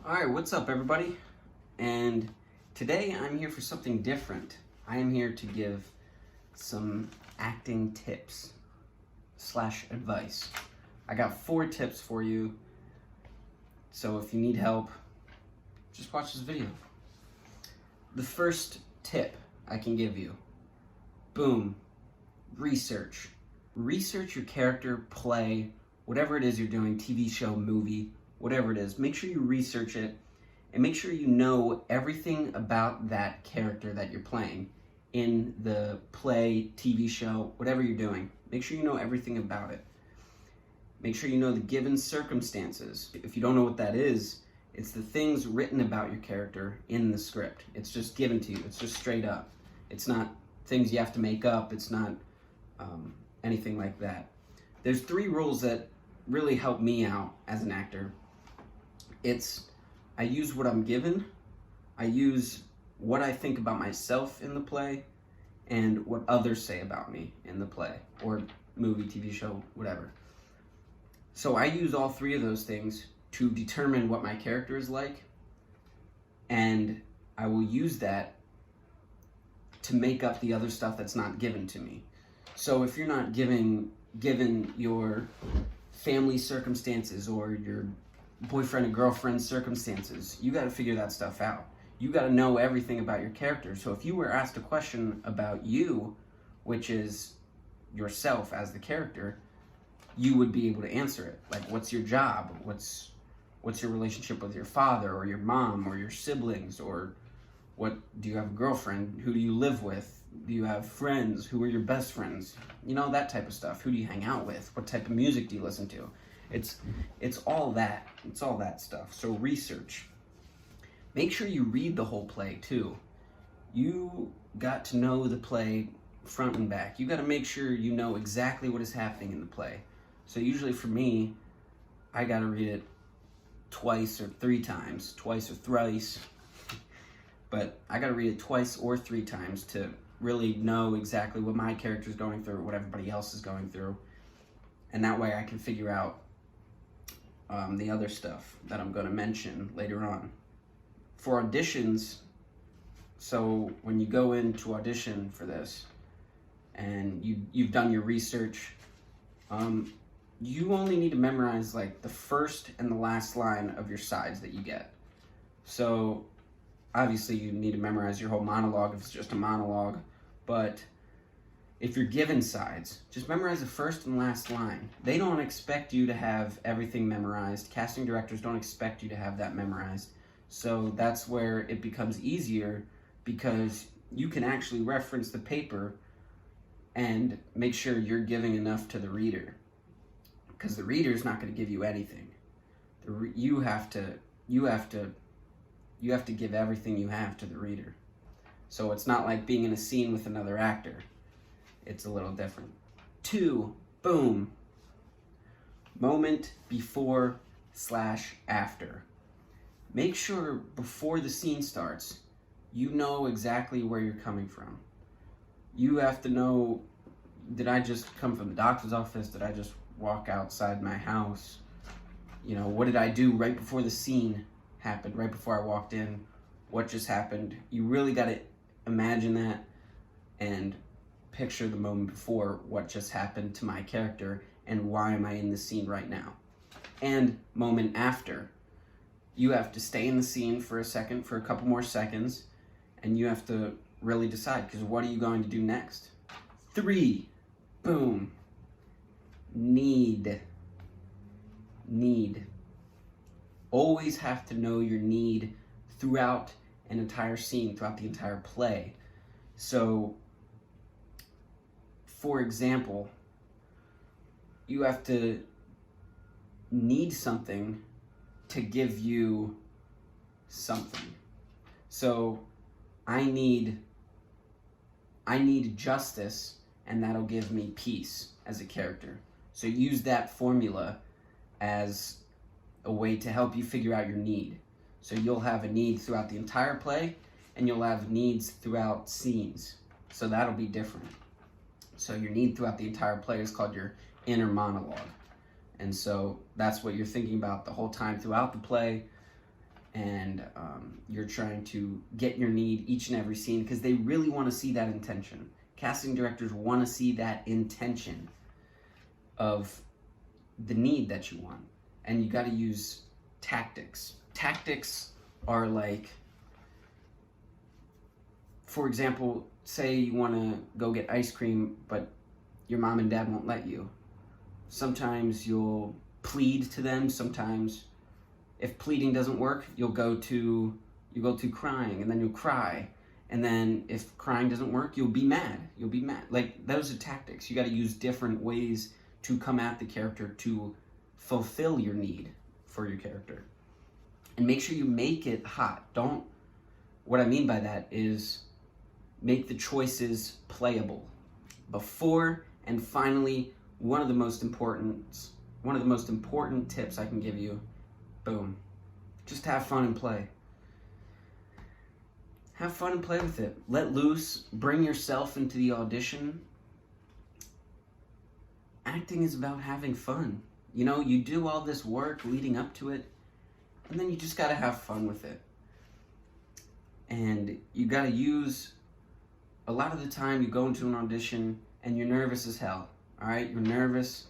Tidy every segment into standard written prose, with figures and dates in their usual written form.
Alright, what's up everybody? And today I'm here for something different. I am here to give some acting tips / advice. I got 4 tips for you, so if you need help, just watch this video. The first tip I can give you, boom, research. Research your character, play, whatever it is you're doing, TV show, movie, whatever it is. Make sure you research it and make sure you know everything about that character that you're playing in the play, TV show, whatever you're doing. Make sure you know everything about it. Make sure you know the given circumstances. If you don't know what that is, it's the things written about your character in the script. It's just given to you. It's just straight up. It's not things you have to make up. It's not anything like that. There's 3 rules that really help me out as an actor. I use what I'm given, I use what I think about myself in the play, and what others say about me in the play, or movie, TV show, whatever. So I use all 3 of those things to determine what my character is like, and I will use that to make up the other stuff that's not given to me. So if you're not given your family circumstances or your boyfriend and girlfriend circumstances, you got to figure that stuff out. You got to know everything about your character. So if you were asked a question about you, which is yourself as the character, you would be able to answer it. Like, what's your job? What's your relationship with your father or your mom or your siblings? Or what, do you have a girlfriend? Who do you live with? Do you have friends? Who are your best friends? You know, that type of stuff. Who do you hang out with? What type of music do you listen to? It's all that. It's all that stuff. So research. Make sure you read the whole play too. You got to know the play front and back. You got to make sure you know exactly what is happening in the play. So usually for me, I got to read it twice or 3 times, twice or thrice. But I got to read it twice or 3 times to really know exactly what my character is going through, what everybody else is going through. And that way I can figure out the other stuff that I'm going to mention later on. For auditions, so when you go in to audition for this and you've done your research, you only need to memorize like the first and the last line of your sides that you get. So obviously you need to memorize your whole monologue if it's just a monologue, but if you're given sides, just memorize the first and last line. They don't expect you to have everything memorized. Casting directors don't expect you to have that memorized. So that's where it becomes easier, because you can actually reference the paper and make sure you're giving enough to the reader, because the reader's not going to give you anything. You have to give everything you have to the reader. So it's not like being in a scene with another actor. It's a little different. 2, boom. Moment before / after. Make sure before the scene starts, you know exactly where you're coming from. You have to know, did I just come from the doctor's office? Did I just walk outside my house? You know, what did I do right before the scene happened, right before I walked in? What just happened? You really got to imagine that and picture the moment before, what just happened to my character and why am I in this scene right now. And moment after, you have to stay in the scene for a couple more seconds, and you have to really decide, because what are you going to do next? 3, boom. Need. Always have to know your need throughout an entire scene, throughout the entire play. So, for example, you have to need something to give you something. So, I need justice, and that'll give me peace as a character. So use that formula as a way to help you figure out your need. So you'll have a need throughout the entire play, and you'll have needs throughout scenes. So that'll be different. So your need throughout the entire play is called your inner monologue. And so that's what you're thinking about the whole time throughout the play. and you're trying to get your need each and every scene, because they really want to see that intention. Casting directors want to see that intention of the need that you want, and you got to use tactics. Tactics are like, for example, say you want to go get ice cream, but your mom and dad won't let you. Sometimes you'll plead to them. Sometimes, if pleading doesn't work, you'll go to crying, and then you'll cry. And then if crying doesn't work, you'll be mad. You'll be mad. Like, those are tactics. You got to use different ways to come at the character to fulfill your need for your character. And make sure you make it hot. What I mean by that is make the choices playable. Before and finally, one of the most important tips I can give you, boom, just have fun and play. Have fun and play with it. Let loose. Bring yourself into the audition. Acting is about having fun. You know, you do all this work leading up to it, and then you just gotta have fun with it. And you gotta use, a lot of the time you go into an audition and you're nervous as hell, all right? You're nervous.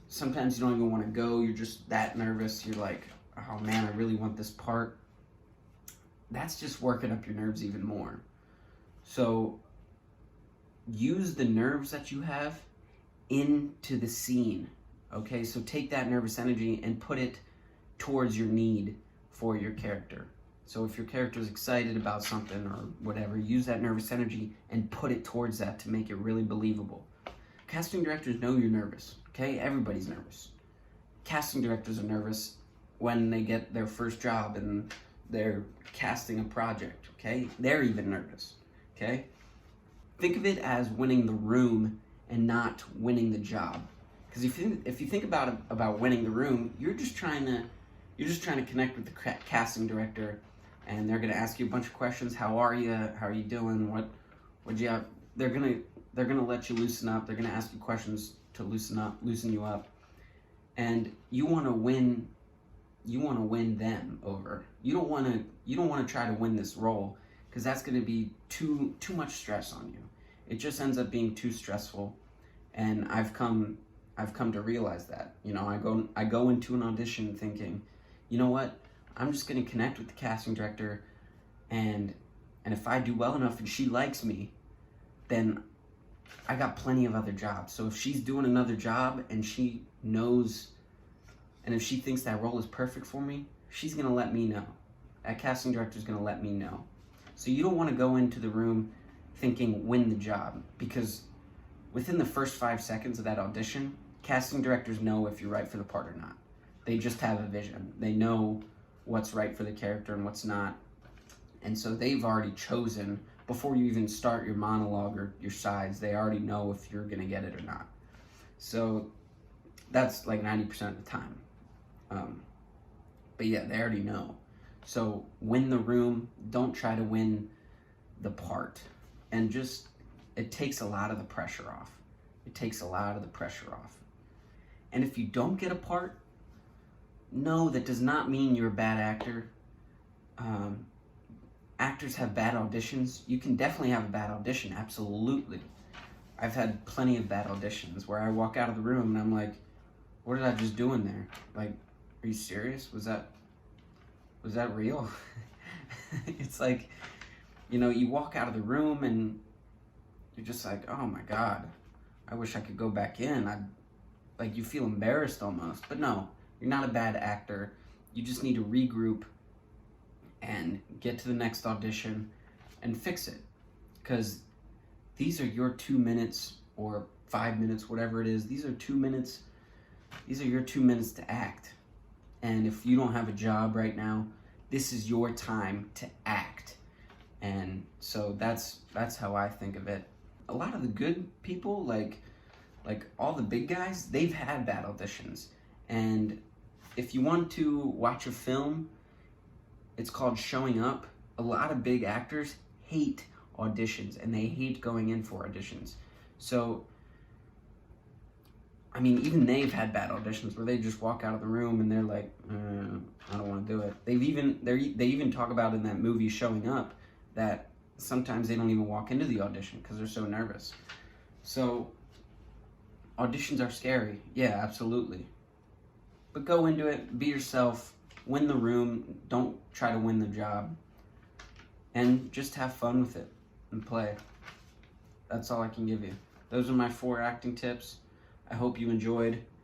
Sometimes you don't even want to go. You're just that nervous. You're like, oh man, I really want this part. That's just working up your nerves even more. So use the nerves that you have into the scene, okay? So take that nervous energy and put it towards your need for your character. So if your character is excited about something or whatever, use that nervous energy and put it towards that to make it really believable. Casting directors know you're nervous, okay? Everybody's nervous. Casting directors are nervous when they get their first job and they're casting a project, okay? They're even nervous, okay? Think of it as winning the room and not winning the job. Because if you think about winning the room, you're just trying to connect with the casting director, and they're gonna ask you a bunch of questions. How are you? How are you doing? What you have? They're gonna let you loosen up. They're gonna ask you questions to loosen you up, and you want to win. You want to win them over. You don't want to try to win this role, because that's going to be too much stress on you. It just ends up being too stressful, and I've come to realize that. You know, I go into an audition thinking, you know what, I'm just going to connect with the casting director, and if I do well enough and she likes me, then I got plenty of other jobs. So if she's doing another job and she knows, and if she thinks that role is perfect for me, she's going to let me know. That casting director is going to let me know. So you don't want to go into the room thinking win the job, because within the first 5 seconds of that audition, casting directors know if you're right for the part or not. They just have a vision. They know what's right for the character and what's not. And so they've already chosen, before you even start your monologue or your sides, they already know if you're going to get it or not. So that's like 90% of the time. But yeah, they already know. So win the room. Don't try to win the part. And it takes a lot of the pressure off. It takes a lot of the pressure off. And if you don't get a part, no, that does not mean you're a bad actor. Actors have bad auditions. You can definitely have a bad audition, absolutely. I've had plenty of bad auditions where I walk out of the room and I'm like, what did I just do in there? Like, are you serious? Was that real? It's like, you know, you walk out of the room and you're just like, oh my God, I wish I could go back in. Like, you feel embarrassed almost. But no, you're not a bad actor. You just need to regroup and get to the next audition and fix it. Because these are your 2 minutes or 5 minutes, whatever it is. These are 2 minutes. These are your 2 minutes to act. And if you don't have a job right now, this is your time to act. And so that's how I think of it. A lot of the good people, like all the big guys, they've had bad auditions. And if you want to watch a film, it's called Showing Up. A lot of big actors hate auditions, and they hate going in for auditions. So, I mean, even they've had bad auditions where they just walk out of the room and they're like, I don't want to do it. They even talk about in that movie Showing Up that sometimes they don't even walk into the audition because they're so nervous. So auditions are scary. Yeah, absolutely. But go into it, be yourself, win the room, don't try to win the job. And just have fun with it and play. That's all I can give you. Those are my 4 acting tips. I hope you enjoyed.